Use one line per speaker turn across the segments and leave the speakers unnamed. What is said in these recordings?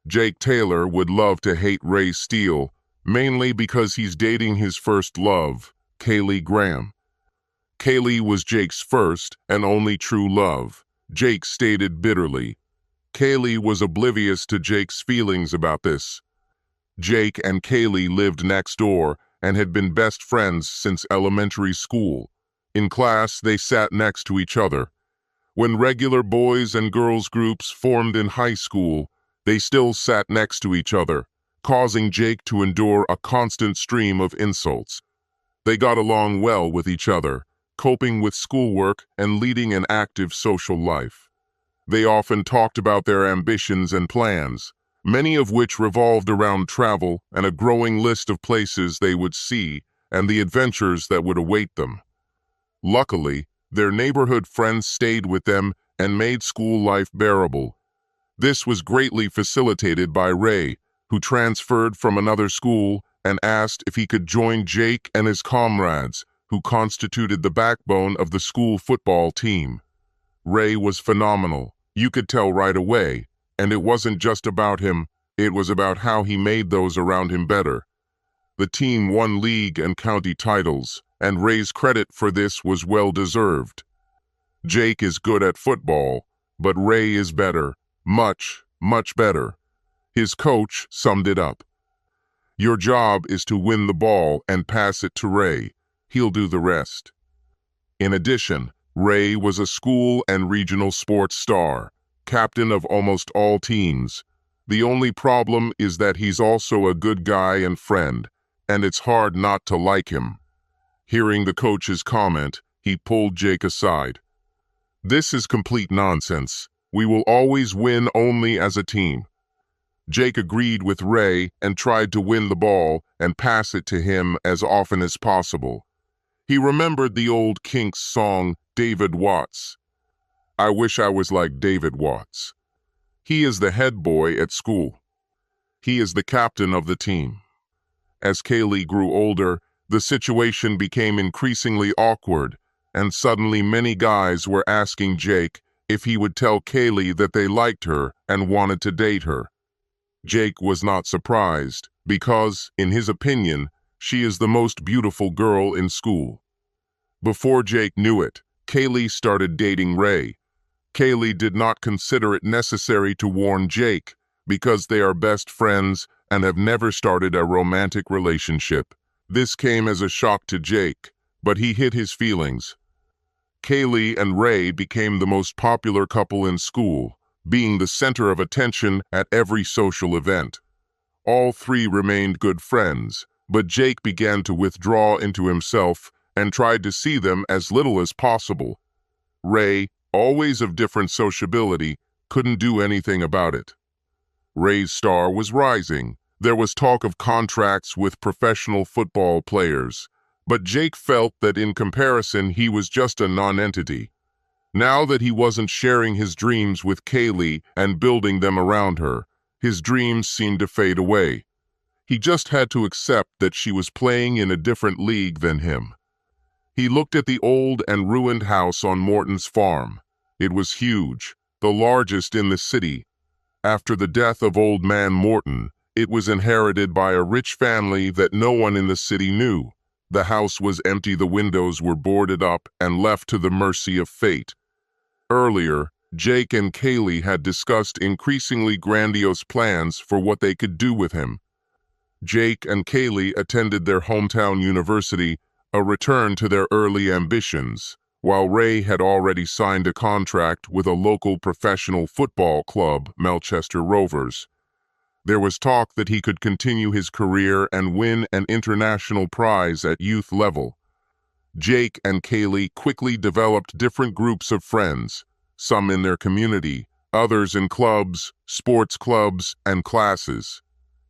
Jake Taylor would love to hate Ray Steele, mainly because he's dating his first love, Kaylee Graham. Kaylee was Jake's first and only true love, Jake stated bitterly. Kaylee was oblivious to Jake's feelings about this. Jake and Kaylee lived next door and had been best friends since elementary school. In class, they sat next to each other. When regular boys and girls groups formed in high school, they still sat next to each other, causing Jake to endure a constant stream of insults. They got along well with each other, coping with schoolwork and leading an active social life. They often talked about their ambitions and plans, many of which revolved around travel and a growing list of places they would see and the adventures that would await them. Luckily, their neighborhood friends stayed with them and made school life bearable. This was greatly facilitated by Ray, who transferred from another school and asked if he could join Jake and his comrades, who constituted the backbone of the school football team. Ray was phenomenal, you could tell right away, and it wasn't just about him, it was about how he made those around him better. The team won league and county titles, and Ray's credit for this was well-deserved. Jake is good at football, but Ray is better, much, much better. His coach summed it up. Your job is to win the ball and pass it to Ray. He'll do the rest. In addition, Ray was a school and regional sports star, captain of almost all teams. The only problem is that he's also a good guy and friend, and it's hard not to like him. Hearing the coach's comment, he pulled Jake aside. This is complete nonsense. We will always win only as a team. Jake agreed with Ray and tried to win the ball and pass it to him as often as possible. He remembered the old Kinks song, David Watts. I wish I was like David Watts. He is the head boy at school. He is the captain of the team. As Kaylee grew older, the situation became increasingly awkward, and suddenly many guys were asking Jake if he would tell Kaylee that they liked her and wanted to date her. Jake was not surprised, because, in his opinion, she is the most beautiful girl in school. Before Jake knew it, Kaylee started dating Ray. Kaylee did not consider it necessary to warn Jake, because they are best friends and have never started a romantic relationship. This came as a shock to Jake, but he hid his feelings. Kaylee and Ray became the most popular couple in school, being the center of attention at every social event. All three remained good friends, but Jake began to withdraw into himself and tried to see them as little as possible. Ray, always of different sociability, couldn't do anything about it. Ray's star was rising. There was talk of contracts with professional football players, but Jake felt that in comparison he was just a non-entity. Now that he wasn't sharing his dreams with Kaylee and building them around her, his dreams seemed to fade away. He just had to accept that she was playing in a different league than him. He looked at the old and ruined house on Morton's farm. It was huge, the largest in the city. After the death of old man Morton, it was inherited by a rich family that no one in the city knew. The house was empty, the windows were boarded up and left to the mercy of fate. Earlier, Jake and Kaylee had discussed increasingly grandiose plans for what they could do with him. Jake and Kaylee attended their hometown university, a return to their early ambitions, while Ray had already signed a contract with a local professional football club, Melchester Rovers. There was talk that he could continue his career and win an international prize at youth level. Jake and Kaylee quickly developed different groups of friends, some in their community, others in clubs, sports clubs, and classes.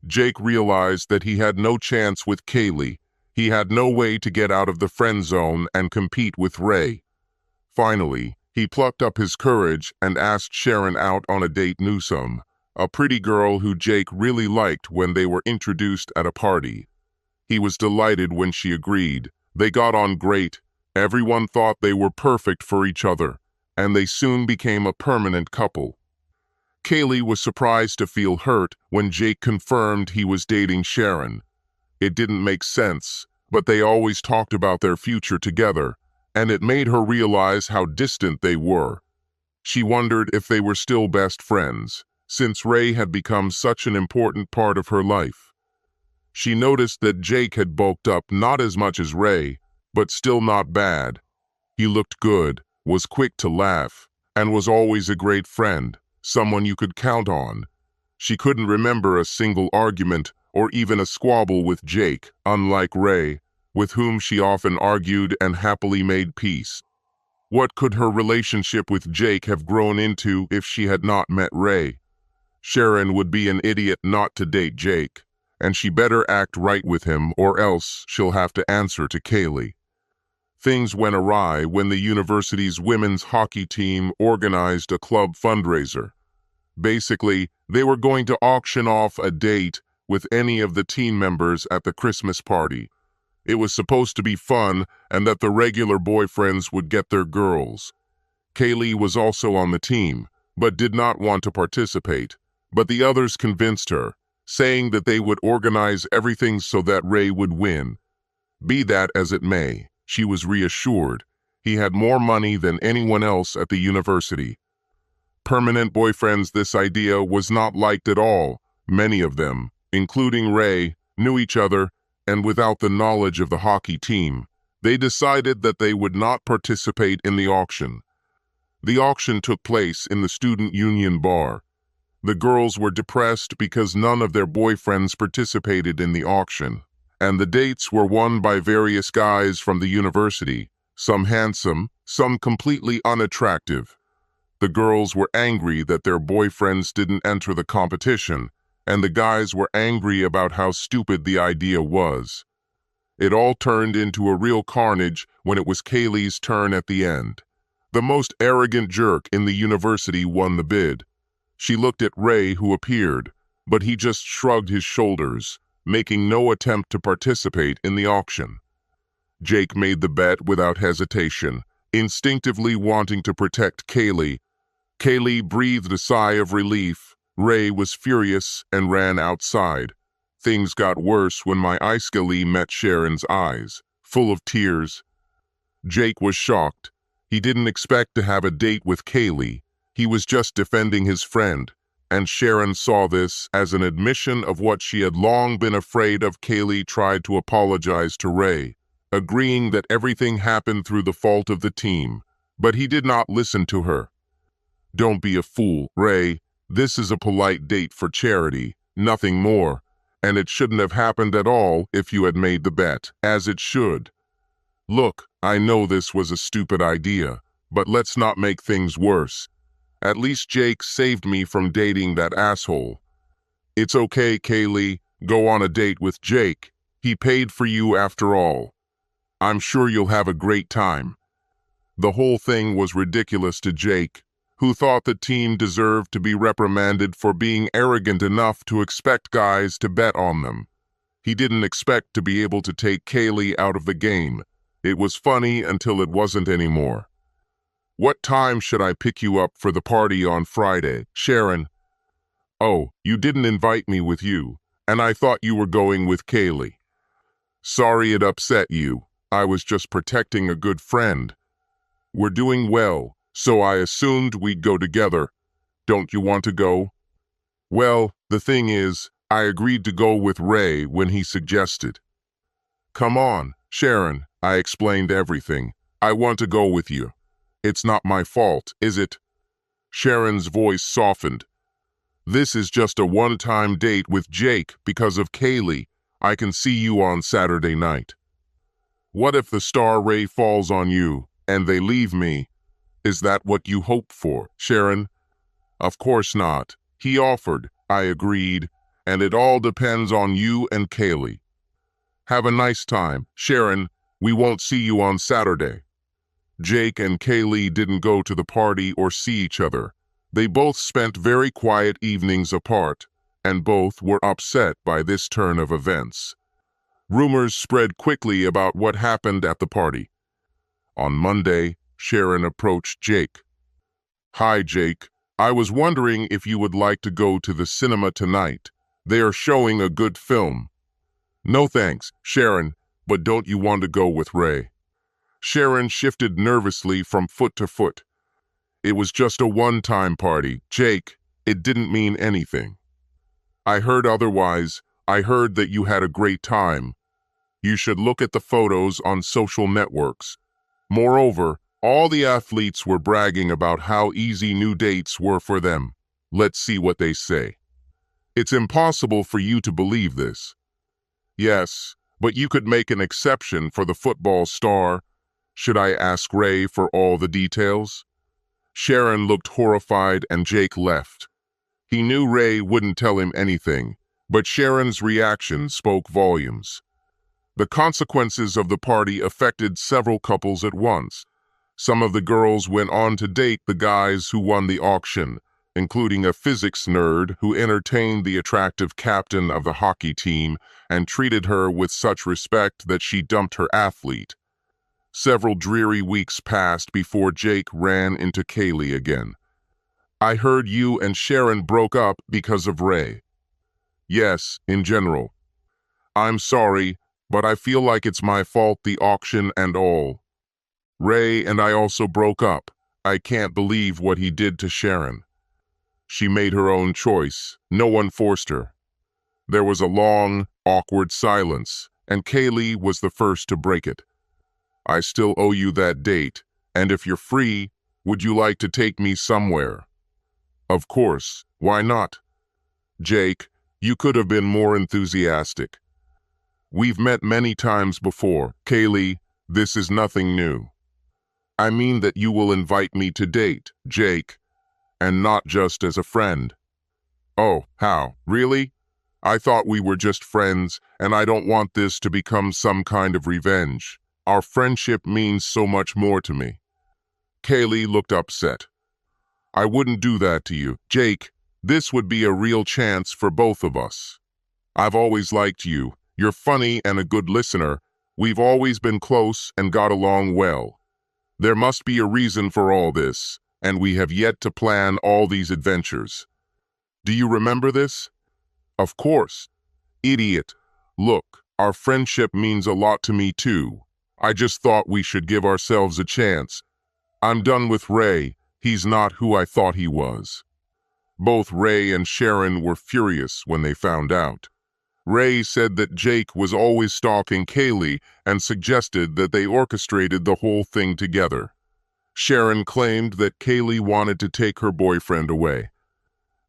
Jake realized that he had no chance with Kaylee. He had no way to get out of the friend zone and compete with Ray. Finally, he plucked up his courage and asked Sharon out on a date. Newsome, a pretty girl who Jake really liked, when they were introduced at a party. He was delighted when she agreed. They got on great. Everyone thought they were perfect for each other, and they soon became a permanent couple. Kaylee was surprised to feel hurt when Jake confirmed he was dating Sharon. It didn't make sense, but they always talked about their future together, and it made her realize how distant they were. She wondered if they were still best friends, since Ray had become such an important part of her life. She noticed that Jake had bulked up not as much as Ray, but still not bad. He looked good, was quick to laugh, and was always a great friend, someone you could count on. She couldn't remember a single argument or even a squabble with Jake, unlike Ray, with whom she often argued and happily made peace. What could her relationship with Jake have grown into if she had not met Ray? Sharon would be an idiot not to date Jake, and she better act right with him or else she'll have to answer to Kaylee. Things went awry when the university's women's hockey team organized a club fundraiser. Basically, they were going to auction off a date with any of the team members at the Christmas party. It was supposed to be fun and that the regular boyfriends would get their girls. Kaylee was also on the team, but did not want to participate. But the others convinced her, saying that they would organize everything so that Ray would win. Be that as it may, she was reassured. He had more money than anyone else at the university. Permanent boyfriends, this idea was not liked at all. Many of them, including Ray, knew each other, and without the knowledge of the hockey team, they decided that they would not participate in the auction. The auction took place in the student union bar. The girls were depressed because none of their boyfriends participated in the auction, and the dates were won by various guys from the university, some handsome, some completely unattractive. The girls were angry that their boyfriends didn't enter the competition, and the guys were angry about how stupid the idea was. It all turned into a real carnage when it was Kaylee's turn at the end. The most arrogant jerk in the university won the bid. She looked at Ray, who appeared, but he just shrugged his shoulders, making no attempt to participate in the auction. Jake made the bet without hesitation, instinctively wanting to protect Kaylee. Kaylee breathed a sigh of relief. Ray was furious and ran outside. Things got worse when my Iskali met Sharon's eyes, full of tears. Jake was shocked. He didn't expect to have a date with Kaylee. He was just defending his friend, and Sharon saw this as an admission of what she had long been afraid of. Kaylee tried to apologize to Ray, agreeing that everything happened through the fault of the team, but he did not listen to her. "Don't be a fool, Ray. This is a polite date for charity, nothing more, and it shouldn't have happened at all if you had made the bet, as it should. Look, I know this was a stupid idea, but let's not make things worse. At least Jake saved me from dating that asshole. It's okay, Kaylee. Go on a date with Jake. He paid for you after all. I'm sure you'll have a great time." The whole thing was ridiculous to Jake, who thought the team deserved to be reprimanded for being arrogant enough to expect guys to bet on them. He didn't expect to be able to take Kaylee out of the game. It was funny until it wasn't anymore. "What time should I pick you up for the party on Friday, Sharon?" "Oh, you didn't invite me with you, and I thought you were going with Kaylee. Sorry it upset you. I was just protecting a good friend. We're doing well, so I assumed we'd go together. Don't you want to go?" "Well, the thing is, I agreed to go with Ray when he suggested." "Come on, Sharon," I explained everything. "I want to go with you. It's not my fault, is it?" Sharon's voice softened. "This is just a one-time date with Jake because of Kaylee. I can see you on Saturday night." "What if the star ray falls on you and they leave me? Is that what you hope for, Sharon?" "Of course not. He offered," I agreed, "and it all depends on you and Kaylee." "Have a nice time, Sharon. We won't see you on Saturday." Jake and Kaylee didn't go to the party or see each other. They both spent very quiet evenings apart, and both were upset by this turn of events. Rumors spread quickly about what happened at the party. On Monday, Sharon approached Jake. "Hi, Jake. I was wondering if you would like to go to the cinema tonight. They are showing a good film. No thanks, Sharon, but don't you want to go with Ray? Sharon shifted nervously from foot to foot. It was just a one-time party, Jake. It didn't mean anything. I heard otherwise. I heard that you had a great time. You should look at the photos on social networks. Moreover, all the athletes were bragging about how easy new dates were for them. Let's see what they say. It's impossible for you to believe this. Yes, but you could make an exception for the football star. Should I ask Ray for all the details? Sharon looked horrified and Jake left. He knew Ray wouldn't tell him anything, but Sharon's reaction spoke volumes. The consequences of the party affected several couples at once. Some of the girls went on to date the guys who won the auction, including a physics nerd who entertained the attractive captain of the hockey team and treated her with such respect that she dumped her athlete. Several dreary weeks passed before Jake ran into Kaylee again. I heard you and Sharon broke up because of Ray. Yes, in general. I'm sorry, but I feel like it's my fault, the auction and all. Ray and I also broke up. I can't believe what he did to Sharon. She made her own choice. No one forced her. There was a long, awkward silence, and Kaylee was the first to break it. I still owe you that date, and if you're free, would you like to take me somewhere? Of course, why not? Jake, you could have been more enthusiastic. We've met many times before. Kaylee, this is nothing new. I mean that you will invite me to date, Jake, and not just as a friend. Oh, how? Really? I thought we were just friends, and I don't want this to become some kind of revenge. Our friendship means so much more to me. Kaylee looked upset. I wouldn't do that to you. Jake, this would be a real chance for both of us. I've always liked you. You're funny and a good listener. We've always been close and got along well. There must be a reason for all this, and we have yet to plan all these adventures. Do you remember this? Of course. Idiot. Look, our friendship means a lot to me too. I just thought we should give ourselves a chance. I'm done with Ray. He's not who I thought he was. Both Ray and Sharon were furious when they found out. Ray said that Jake was always stalking Kaylee and suggested that they orchestrated the whole thing together. Sharon claimed that Kaylee wanted to take her boyfriend away.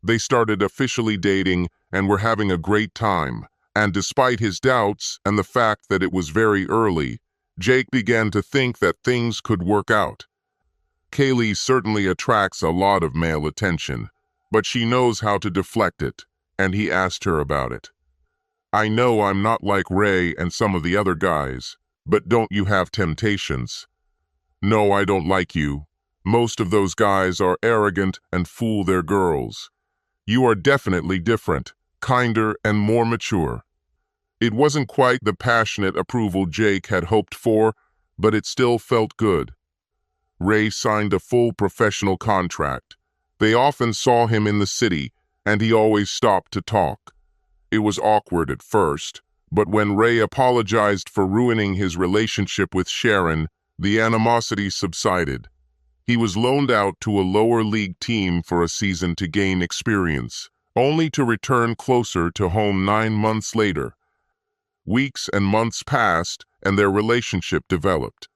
They started officially dating and were having a great time, and despite his doubts and the fact that it was very early, Jake began to think that things could work out. Kaylee certainly attracts a lot of male attention, but she knows how to deflect it, and he asked her about it. I know I'm not like Ray and some of the other guys, but don't you have temptations? No, I don't like you. Most of those guys are arrogant and fool their girls. You are definitely different, kinder and more mature. It wasn't quite the passionate approval Jake had hoped for, but it still felt good. Ray signed a full professional contract. They often saw him in the city, and he always stopped to talk. It was awkward at first, but when Ray apologized for ruining his relationship with Sharon, the animosity subsided. He was loaned out to a lower league team for a season to gain experience, only to return closer to home 9 months later. Weeks and months passed, and their relationship developed.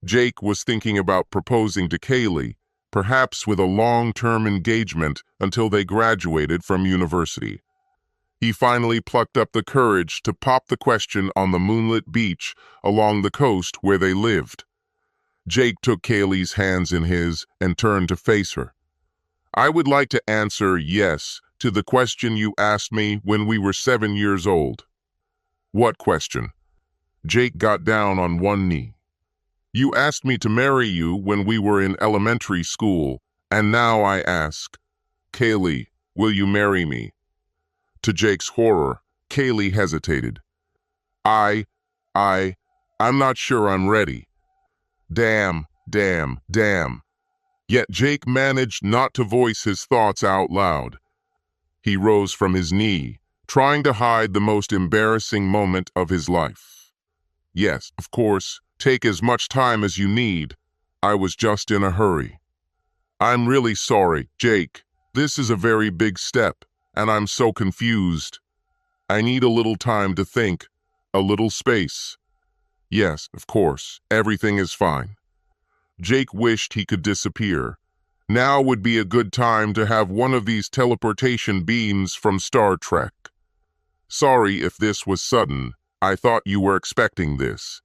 Jake was thinking about proposing to Kaylee, perhaps with a long-term engagement until they graduated from university. He finally plucked up the courage to pop the question on the moonlit beach along the coast where they lived. Jake took Kaylee's hands in his and turned to face her. I would like to answer yes to the question you asked me when we were 7 years old. What question? Jake got down on one knee. You asked me to marry you when we were in elementary school, and now I ask, Kaylee, will you marry me? To Jake's horror, Kaylee hesitated. I'm not sure I'm ready. Damn. Yet Jake managed not to voice his thoughts out loud. He rose from his knee, trying to hide the most embarrassing moment of his life. Yes, of course, take as much time as you need. I was just in a hurry. I'm really sorry, Jake. This is a very big step, and I'm so confused. I need a little time to think, a little space. Yes, of course, everything is fine. Jake wished he could disappear. Now would be a good time to have one of these teleportation beams from Star Trek. Sorry if this was sudden. I thought you were expecting this.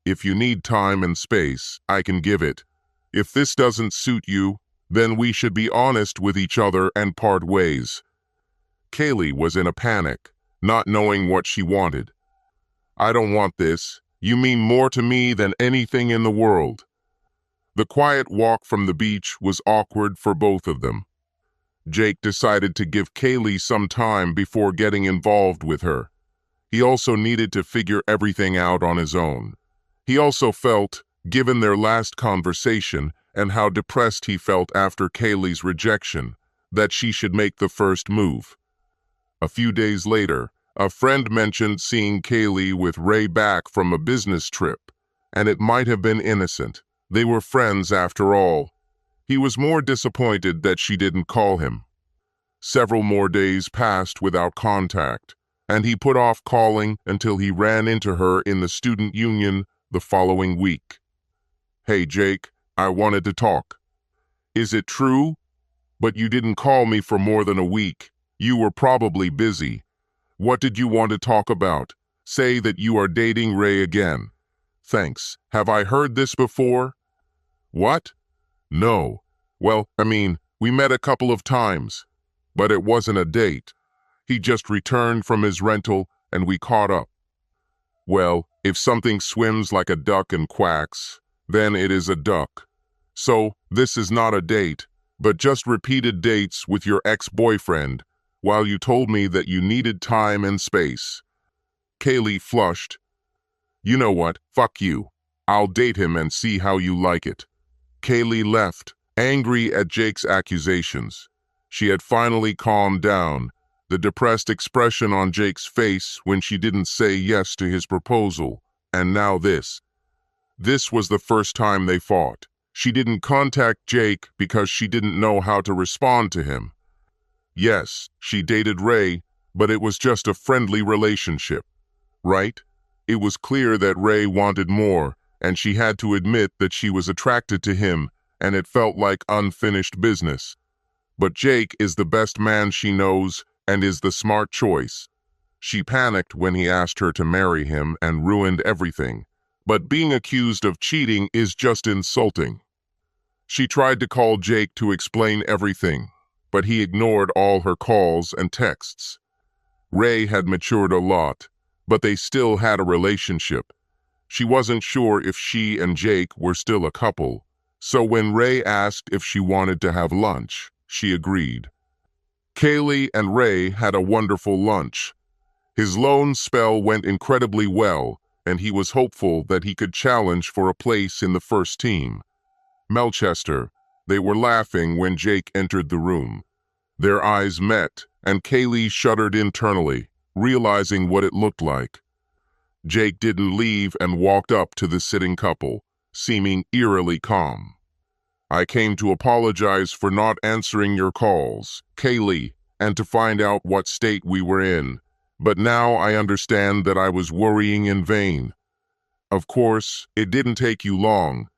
If you need time and space, I can give it. If this doesn't suit you, then we should be honest with each other and part ways. Kaylee was in a panic, not knowing what she wanted. I don't want this. You mean more to me than anything in the world. The quiet walk from the beach was awkward for both of them. Jake decided to give Kaylee some time before getting involved with her. He also needed to figure everything out on his own. He also felt, given their last conversation and how depressed he felt after Kaylee's rejection, that she should make the first move. A few days later, a friend mentioned seeing Kaylee with Ray back from a business trip, and it might have been innocent. They were friends after all. He was more disappointed that she didn't call him. Several more days passed without contact, and he put off calling until he ran into her in the student union the following week. Hey Jake, I wanted to talk. Is it true? But you didn't call me for more than a week. You were probably busy. What did you want to talk about? Say that you are dating Ray again. Thanks. Have I heard this before? What? No. Well, we met a couple of times, but it wasn't a date. He just returned from his rental and we caught up. Well, if something swims like a duck and quacks, then it is a duck. So, this is not a date, but just repeated dates with your ex-boyfriend, while you told me that you needed time and space. Kaylee flushed. You know what? Fuck you. I'll date him and see how you like it. Kaylee left, angry at Jake's accusations. She had finally calmed down, the depressed expression on Jake's face when she didn't say yes to his proposal, and now this. This was the first time they fought. She didn't contact Jake because she didn't know how to respond to him. Yes, she dated Ray, but it was just a friendly relationship, right? It was clear that Ray wanted more, and she had to admit that she was attracted to him, and it felt like unfinished business. But Jake is the best man she knows and is the smart choice. She panicked when he asked her to marry him and ruined everything. But being accused of cheating is just insulting. She tried to call Jake to explain everything, but he ignored all her calls and texts. Ray had matured a lot, but they still had a relationship. She wasn't sure if she and Jake were still a couple, so when Ray asked if she wanted to have lunch, she agreed. Kaylee and Ray had a wonderful lunch. His loan spell went incredibly well, and he was hopeful that he could challenge for a place in the first team. Melchester, they were laughing when Jake entered the room. Their eyes met, and Kaylee shuddered internally, realizing what it looked like. Jake didn't leave and walked up to the sitting couple, seeming eerily calm. I came to apologize for not answering your calls, Kaylee, and to find out what state we were in. But now I understand that I was worrying in vain. Of course, it didn't take you long.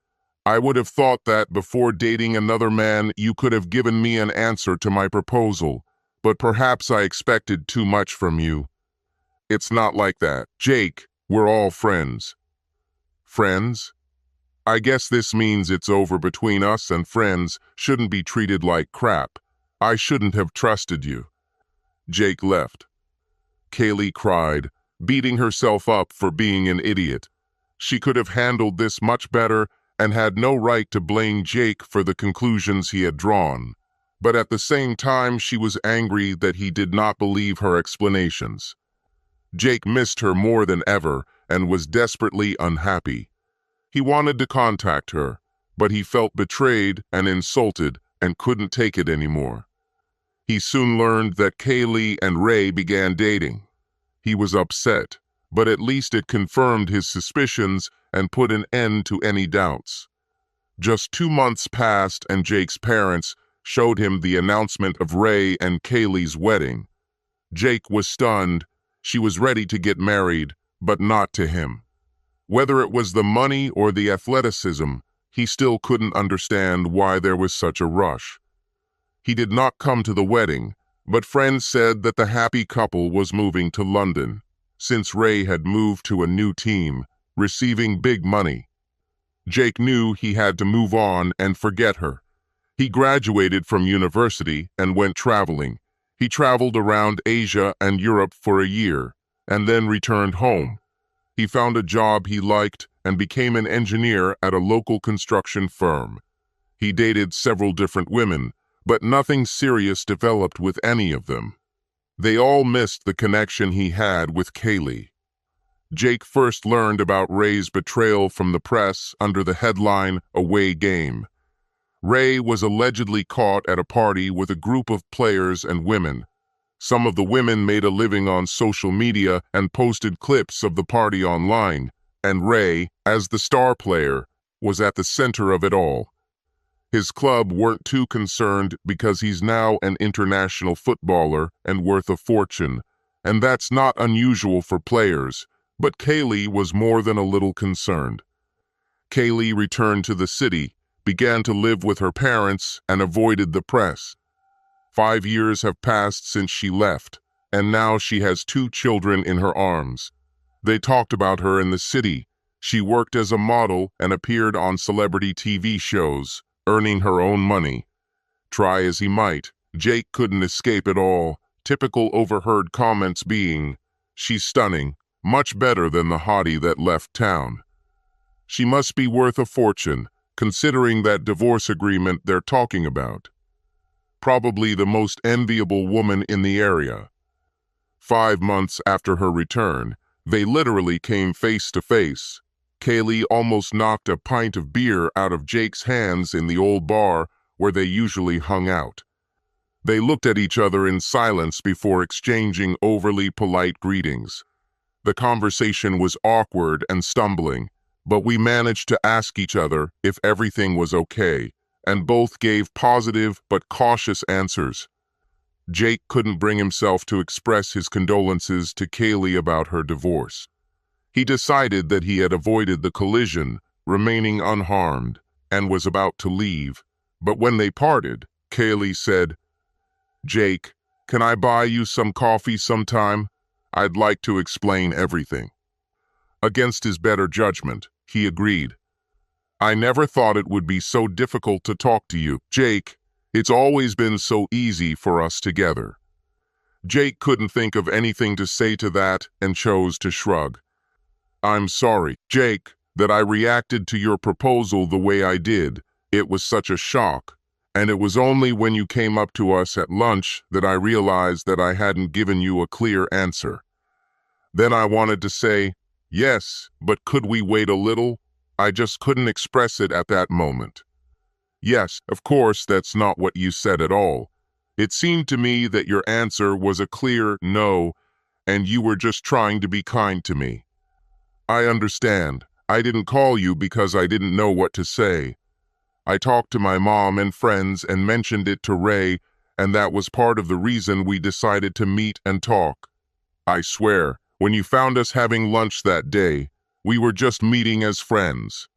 I would have thought that before dating another man you could have given me an answer to my proposal, but perhaps I expected too much from you. It's not like that. Jake, we're all friends. Friends? I guess this means it's over between us, and friends shouldn't be treated like crap. I shouldn't have trusted you. Jake left. Kaylee cried, beating herself up for being an idiot. She could have handled this much better and had no right to blame Jake for the conclusions he had drawn. But at the same time, she was angry that he did not believe her explanations. Jake missed her more than ever and was desperately unhappy. He wanted to contact her, but he felt betrayed and insulted and couldn't take it anymore. He soon learned that Kaylee and Ray began dating. He was upset, but at least it confirmed his suspicions and put an end to any doubts. Just 2 months passed and Jake's parents showed him the announcement of Ray and Kaylee's wedding. Jake was stunned. She was ready to get married, but not to him. Whether it was the money or the athleticism, he still couldn't understand why there was such a rush. He did not come to the wedding, but friends said that the happy couple was moving to London, since Ray had moved to a new team, receiving big money. Jake knew he had to move on and forget her. He graduated from university and went traveling. He traveled around Asia and Europe for a year, and then returned home. He found a job he liked and became an engineer at a local construction firm. He dated several different women, but nothing serious developed with any of them. They all missed the connection he had with Kaylee. Jake first learned about Ray's betrayal from the press under the headline "Away Game." Ray was allegedly caught at a party with a group of players and women. Some of the women made a living on social media and posted clips of the party online, and Ray, as the star player, was at the center of it all. His club weren't too concerned because he's now an international footballer and worth a fortune, and that's not unusual for players, but Kaylee was more than a little concerned. Kaylee returned to the city, began to live with her parents, and avoided the press. 5 years have passed since she left, and now she has 2 children in her arms. They talked about her in the city. She worked as a model and appeared on celebrity TV shows, earning her own money. Try as he might, Jake couldn't escape it all, typical overheard comments being, "She's stunning, much better than the hottie that left town. She must be worth a fortune, considering that divorce agreement they're talking about. Probably the most enviable woman in the area." 5 months after her return, they literally came face to face. Kaylee almost knocked a pint of beer out of Jake's hands in the old bar where they usually hung out. They looked at each other in silence before exchanging overly polite greetings. The conversation was awkward and stumbling, but we managed to ask each other if everything was okay, and both gave positive but cautious answers. Jake couldn't bring himself to express his condolences to Kaylee about her divorce. He decided that he had avoided the collision, remaining unharmed, and was about to leave. But when they parted, Kaylee said, "Jake, can I buy you some coffee sometime? I'd like to explain everything." Against his better judgment, he agreed. "I never thought it would be so difficult to talk to you, Jake. It's always been so easy for us together." Jake couldn't think of anything to say to that and chose to shrug. "I'm sorry, Jake, that I reacted to your proposal the way I did. It was such a shock, and it was only when you came up to us at lunch that I realized that I hadn't given you a clear answer. Then I wanted to say, yes, but could we wait a little? I just couldn't express it at that moment." "Yes, of course, that's not what you said at all. It seemed to me that your answer was a clear no, and you were just trying to be kind to me. I understand. I didn't call you because I didn't know what to say. I talked to my mom and friends and mentioned it to Ray, and that was part of the reason we decided to meet and talk. I swear, when you found us having lunch that day, we were just meeting as friends.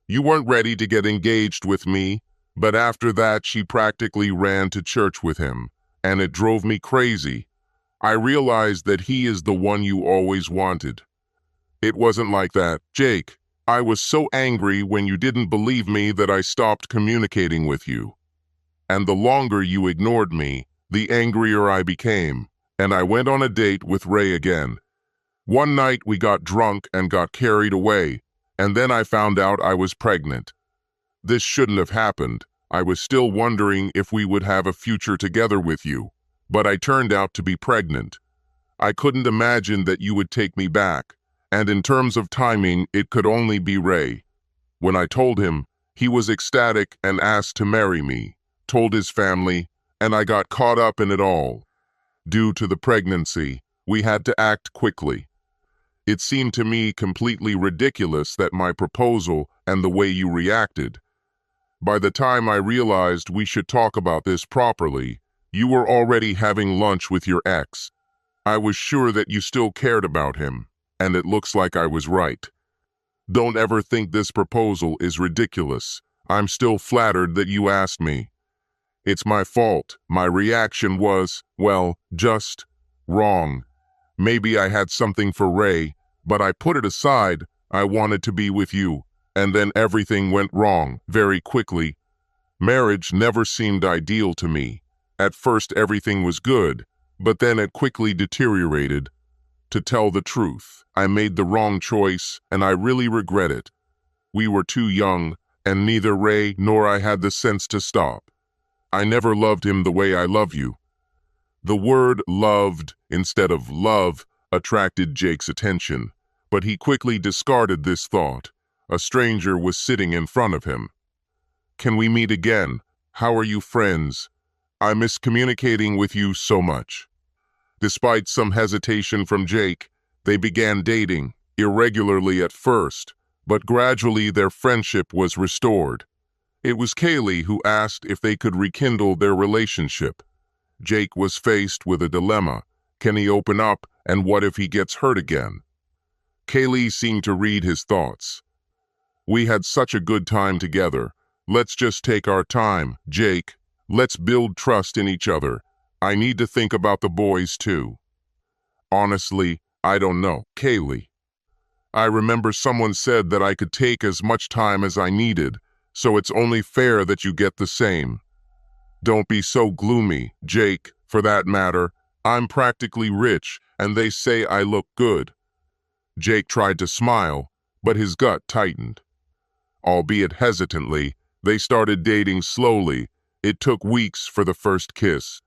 You weren't ready to get engaged with me, but after that she practically ran to church with him, and it drove me crazy. I realized that he is the one you always wanted." "It wasn't like that, Jake. I was so angry when you didn't believe me that I stopped communicating with you. And the longer you ignored me, the angrier I became, and I went on a date with Ray again. One night we got drunk and got carried away, and then I found out I was pregnant. This shouldn't have happened. I was still wondering if we would have a future together with you, but I turned out to be pregnant. I couldn't imagine that you would take me back, and in terms of timing, it could only be Ray. When I told him, He was ecstatic and asked to marry me, told his family, and I got caught up in it all. Due to the pregnancy, we had to act quickly. It seemed to me completely ridiculous that my proposal and the way you reacted. By the time I realized we should talk about this properly, you were already having lunch with your ex. I was sure that you still cared about him, and it looks like I was right. Don't ever think this proposal is ridiculous. I'm still flattered that you asked me. It's my fault. My reaction was, well, just wrong. Maybe I had something for Ray, but I put it aside. I wanted to be with you, and then everything went wrong very quickly. Marriage never seemed ideal to me. At first everything was good, but then it quickly deteriorated. To tell the truth, I made the wrong choice, and I really regret it. We were too young, and neither Ray nor I had the sense to stop. I never loved him the way I love you. The word loved instead of love attracted Jake's attention, but he quickly discarded this thought. A stranger was sitting in front of him. Can we meet again? How are you friends? I miss communicating with you so much. Despite some hesitation from Jake, they began dating, irregularly at first, but gradually their friendship was restored. It was Kaylee who asked if they could rekindle their relationship. Jake was faced with a dilemma. Can he open up, and what if he gets hurt again? Kaylee seemed to read his thoughts. We had such a good time together. Let's just take our time, Jake. Let's build trust in each other. I need to think about the boys too. Honestly, I don't know, Kaylee. I remember someone said that I could take as much time as I needed, so it's only fair that you get the same. Don't be so gloomy, Jake. For that matter, I'm practically rich, and they say I look good. Jake tried to smile, but his gut tightened. Albeit hesitantly, they started dating slowly. It took weeks for the first kiss.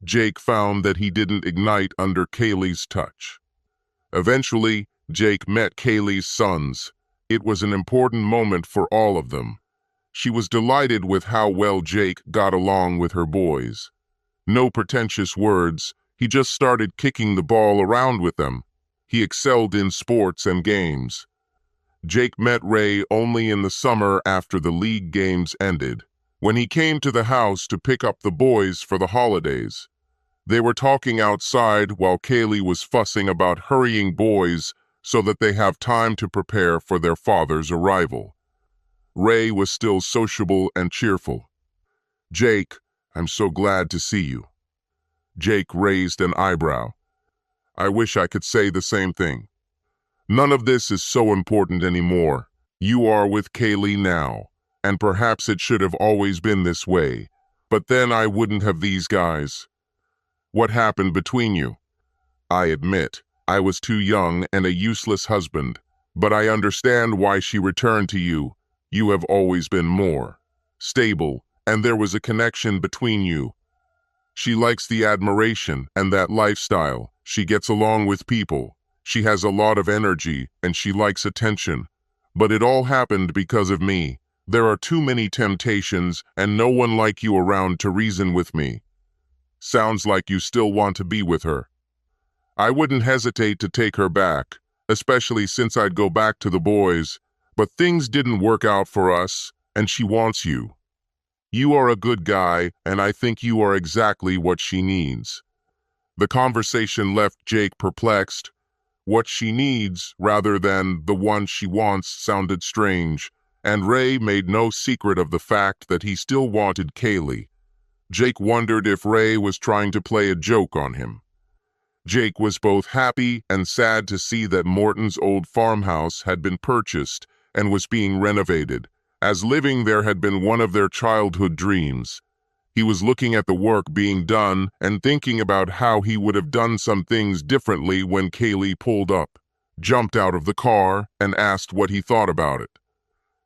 Jake found that he didn't ignite under Kaylee's touch. Eventually, Jake met Kaylee's sons. It was an important moment for all of them. She was delighted with how well Jake got along with her boys. No pretentious words, he just started kicking the ball around with them. He excelled in sports and games. Jake met Ray only in the summer after the league games ended, when he came to the house to pick up the boys for the holidays. They were talking outside while Kaylee was fussing about hurrying boys so that they have time to prepare for their father's arrival. Ray was still sociable and cheerful. Jake, I'm so glad to see you. Jake raised an eyebrow. I wish I could say the same thing. None of this is so important anymore. You are with Kaylee now, and perhaps it should have always been this way, but then I wouldn't have these guys. What happened between you? I admit, I was too young and a useless husband, but I understand why she returned to you. You have always been more stable, and there was a connection between you. She likes the admiration and that lifestyle. She gets along with people. She has a lot of energy, and she likes attention. But it all happened because of me. There are too many temptations, and no one like you around to reason with me. Sounds like you still want to be with her. I wouldn't hesitate to take her back, especially since I'd go back to the boys. But things didn't work out for us, and she wants you. You are a good guy, and I think you are exactly what she needs. The conversation left Jake perplexed. What she needs, rather than the one she wants, sounded strange, and Ray made no secret of the fact that he still wanted Kaylee. Jake wondered if Ray was trying to play a joke on him. Jake was both happy and sad to see that Morton's old farmhouse had been purchased and was being renovated, as living there had been one of their childhood dreams. He was looking at the work being done and thinking about how he would have done some things differently when Kaylee pulled up, jumped out of the car, and asked what he thought about it.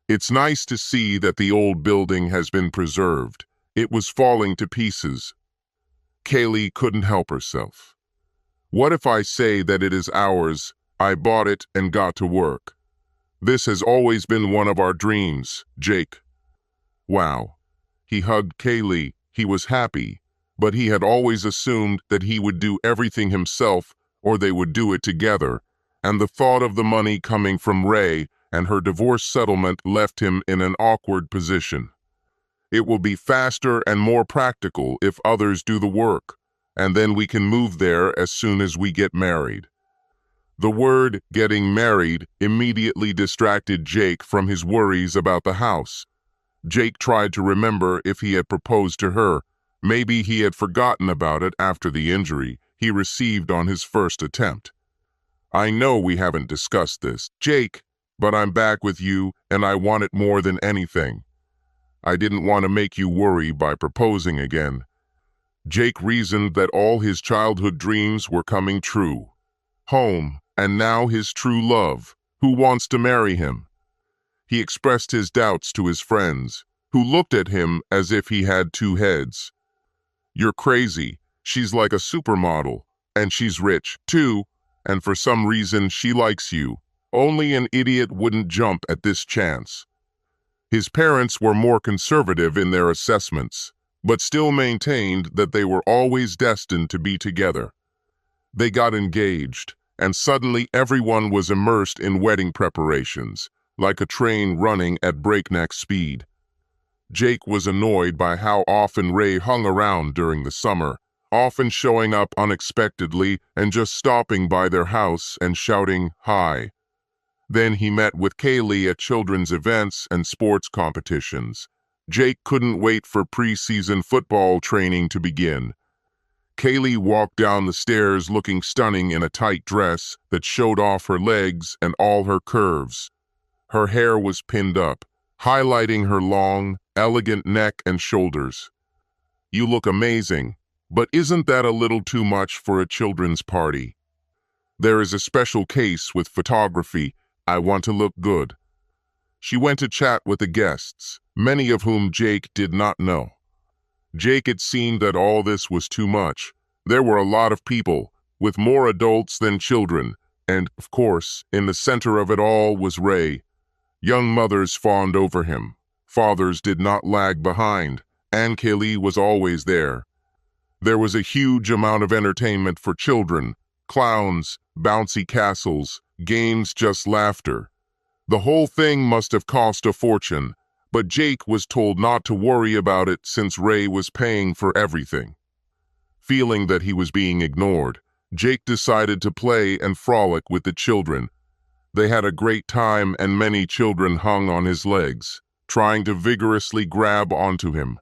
It's nice to see that the old building has been preserved. It was falling to pieces. Kaylee couldn't help herself. What if I say that it is ours? I bought it and got to work. This has always been one of our dreams, Jake. Wow. He hugged Kaylee. He was happy, but he had always assumed that he would do everything himself or they would do it together, and the thought of the money coming from Ray and her divorce settlement left him in an awkward position. It will be faster and more practical if others do the work, and then we can move there as soon as we get married. The word getting married immediately distracted Jake from his worries about the house. Jake tried to remember if he had proposed to her. Maybe he had forgotten about it after the injury he received on his first attempt. I know we haven't discussed this, Jake, but I'm back with you and I want it more than anything. I didn't want to make you worry by proposing again. Jake reasoned that all his childhood dreams were coming true. Home, and now his true love, who wants to marry him. He expressed his doubts to his friends, who looked at him as if he had two heads. You're crazy. She's like a supermodel, and she's rich, too, and for some reason she likes you. Only an idiot wouldn't jump at this chance. His parents were more conservative in their assessments, but still maintained that they were always destined to be together. They got engaged, and suddenly everyone was immersed in wedding preparations, like a train running at breakneck speed. Jake was annoyed by how often Ray hung around during the summer, often showing up unexpectedly and just stopping by their house and shouting, "Hi." Then he met with Kaylee at children's events and sports competitions. Jake couldn't wait for preseason football training to begin. Kaylee walked down the stairs looking stunning in a tight dress that showed off her legs and all her curves. Her hair was pinned up, highlighting her long, elegant neck and shoulders. You look amazing, but isn't that a little too much for a children's party? There is a special case with photography. I want to look good. She went to chat with the guests, many of whom Jake did not know. Jake had seen that all this was too much. There were a lot of people, with more adults than children, and, of course, in the center of it all was Ray. Young mothers fawned over him. Fathers did not lag behind, and Kaylee was always there. There was a huge amount of entertainment for children, clowns, bouncy castles, games, just laughter. The whole thing must have cost a fortune, but Jake was told not to worry about it since Ray was paying for everything. Feeling that he was being ignored, Jake decided to play and frolic with the children. They had a great time and many children hung on his legs, trying to vigorously grab onto him.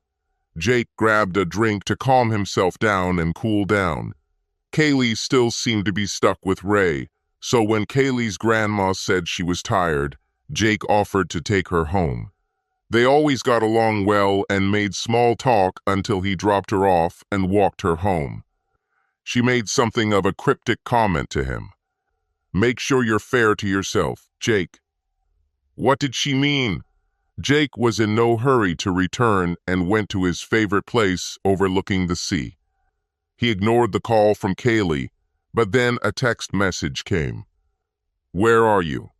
Jake grabbed a drink to calm himself down and cool down. Kaylee still seemed to be stuck with Ray, so when Kaylee's grandma said she was tired, Jake offered to take her home. They always got along well and made small talk until he dropped her off and walked her home. She made something of a cryptic comment to him. Make sure you're fair to yourself, Jake. What did she mean? Jake was in no hurry to return and went to his favorite place overlooking the sea. He ignored the call from Kaylee, but then a text message came. Where are you?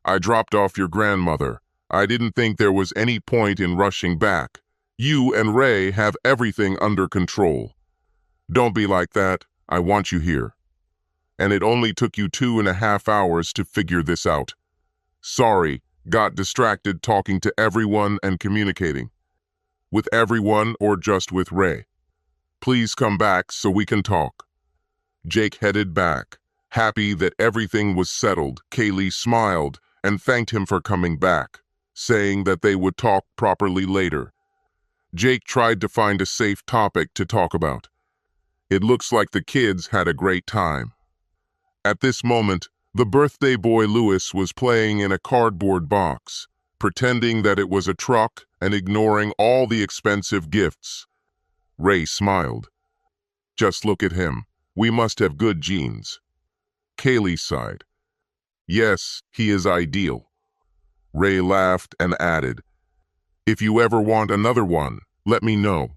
I dropped off your grandmother. I didn't think there was any point in rushing back. You and Ray have everything under control. Don't be like that. I want you here. And it only took you 2.5 hours to figure this out. Sorry, got distracted talking to everyone and communicating. With everyone or just with Ray? Please come back so we can talk. Jake headed back. Happy that everything was settled, Kaylee smiled and thanked him for coming back, saying that they would talk properly later. Jake tried to find a safe topic to talk about. It looks like the kids had a great time. At this moment, the birthday boy Louis was playing in a cardboard box, pretending that it was a truck and ignoring all the expensive gifts. Ray smiled. Just look at him. We must have good genes. Kaylee sighed. Yes, he is ideal. Ray laughed and added, if you ever want another one, let me know.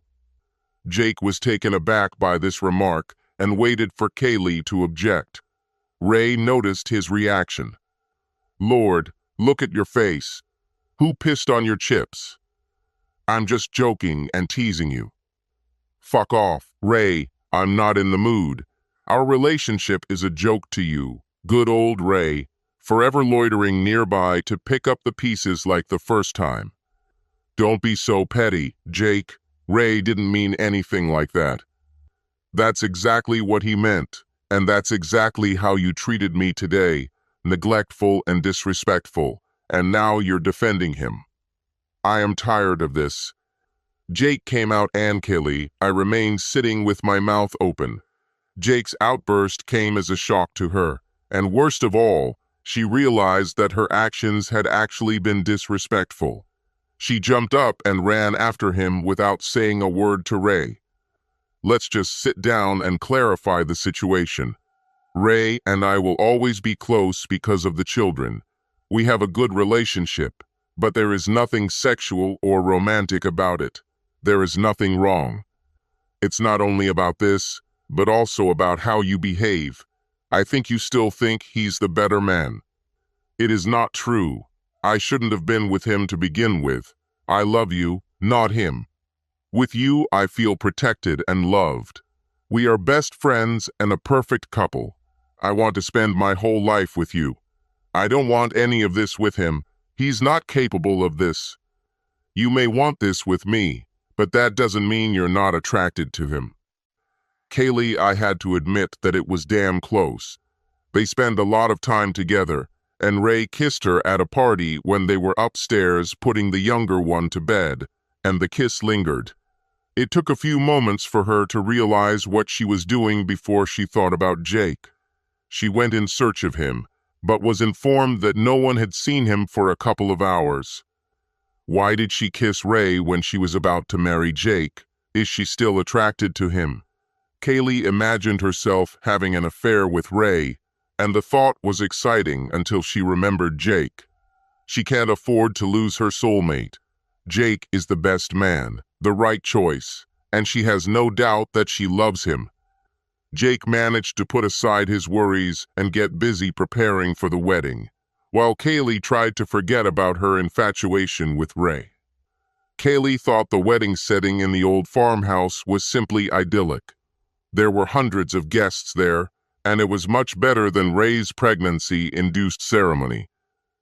Jake was taken aback by this remark and waited for Kaylee to object. Ray noticed his reaction. Lord, look at your face. Who pissed on your chips? I'm just joking and teasing you. Fuck off, Ray. I'm not in the mood. Our relationship is a joke to you. Good old Ray, forever loitering nearby to pick up the pieces like the first time. Don't be so petty, Jake. Ray didn't mean anything like that. That's exactly what he meant, and that's exactly how you treated me today, neglectful and disrespectful, and now you're defending him. I am tired of this. Jake came out ankily. I remained sitting with my mouth open. Jake's outburst came as a shock to her, and worst of all, she realized that her actions had actually been disrespectful. She jumped up and ran after him without saying a word to Ray. Let's just sit down and clarify the situation. Ray and I will always be close because of the children. We have a good relationship, but there is nothing sexual or romantic about it. There is nothing wrong. It's not only about this, but also about how you behave. I think you still think he's the better man. It is not true. I shouldn't have been with him to begin with. I love you, not him. With you, I feel protected and loved. We are best friends and a perfect couple. I want to spend my whole life with you. I don't want any of this with him. He's not capable of this. You may want this with me, but that doesn't mean you're not attracted to him. Kaylee, I had to admit that it was damn close. They spend a lot of time together, and Ray kissed her at a party when they were upstairs putting the younger one to bed, and the kiss lingered. It took a few moments for her to realize what she was doing before she thought about Jake. She went in search of him, but was informed that no one had seen him for a couple of hours. Why did she kiss Ray when she was about to marry Jake? Is she still attracted to him? Kaylee imagined herself having an affair with Ray, and the thought was exciting until she remembered Jake. She can't afford to lose her soulmate. Jake is the best man, the right choice, and she has no doubt that she loves him. Jake managed to put aside his worries and get busy preparing for the wedding, while Kaylee tried to forget about her infatuation with Ray. Kaylee thought the wedding setting in the old farmhouse was simply idyllic. There were hundreds of guests there, and it was much better than Ray's pregnancy-induced ceremony.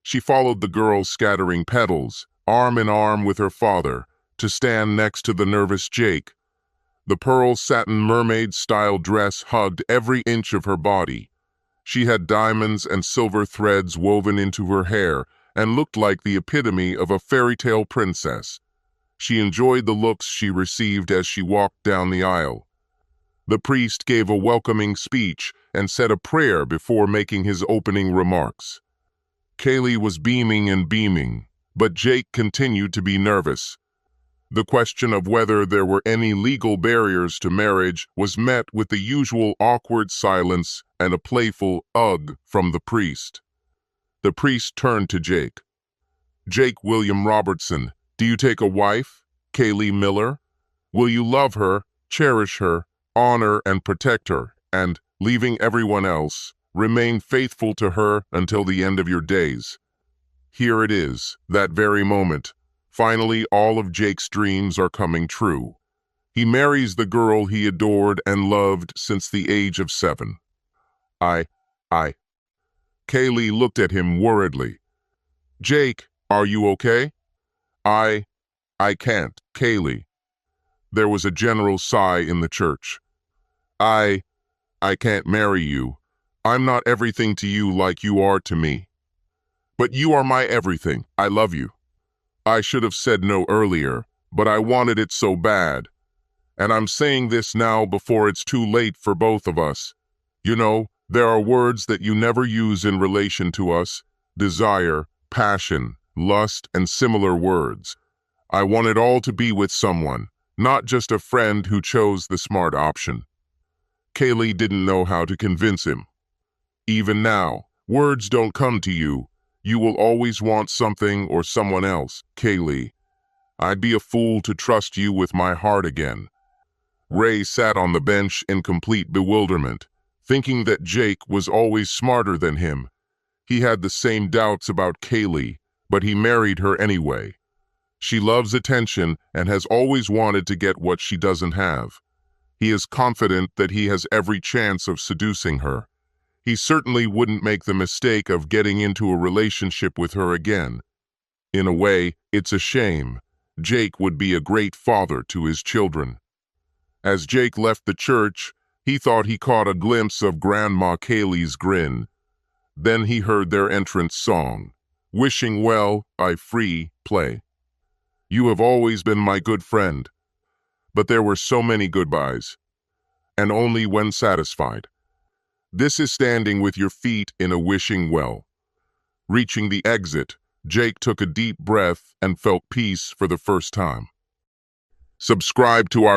She followed the girls scattering petals, arm in arm with her father, to stand next to the nervous Jake. The pearl satin mermaid-style dress hugged every inch of her body. She had diamonds and silver threads woven into her hair and looked like the epitome of a fairy tale princess. She enjoyed the looks she received as she walked down the aisle. The priest gave a welcoming speech and said a prayer before making his opening remarks. Kaylee was beaming and beaming, but Jake continued to be nervous. The question of whether there were any legal barriers to marriage was met with the usual awkward silence and a playful ugh from the priest. The priest turned to Jake. Jake William Robertson, do you take a wife, Kaylee Miller? Will you love her, cherish her, honor and protect her, and, leaving everyone else, remain faithful to her until the end of your days? Here it is, that very moment. Finally, all of Jake's dreams are coming true. He marries the girl he adored and loved since the age of 7. I. Kaylee looked at him worriedly. Jake, are you okay? I can't, Kaylee. There was a general sigh in the church. I can't marry you. I'm not everything to you like you are to me. But you are my everything. I love you. I should have said no earlier, but I wanted it so bad. And I'm saying this now before it's too late for both of us. You know, there are words that you never use in relation to us: desire, passion, lust, and similar words. I want it all to be with someone, not just a friend who chose the smart option. Kaylee didn't know how to convince him. Even now, words don't come to you. You will always want something or someone else, Kaylee. I'd be a fool to trust you with my heart again. Ray sat on the bench in complete bewilderment, thinking that Jake was always smarter than him. He had the same doubts about Kaylee, but he married her anyway. She loves attention and has always wanted to get what she doesn't have. He is confident that he has every chance of seducing her. He certainly wouldn't make the mistake of getting into a relationship with her again. In a way, it's a shame. Jake would be a great father to his children. As Jake left the church, he thought he caught a glimpse of Grandma Kaylee's grin. Then he heard their entrance song, "Wishing Well, I Free," play. "You have always been my good friend." But there were so many goodbyes, and only when satisfied. This is standing with your feet in a wishing well. Reaching the exit, Jake took a deep breath and felt peace for the first time. Subscribe to our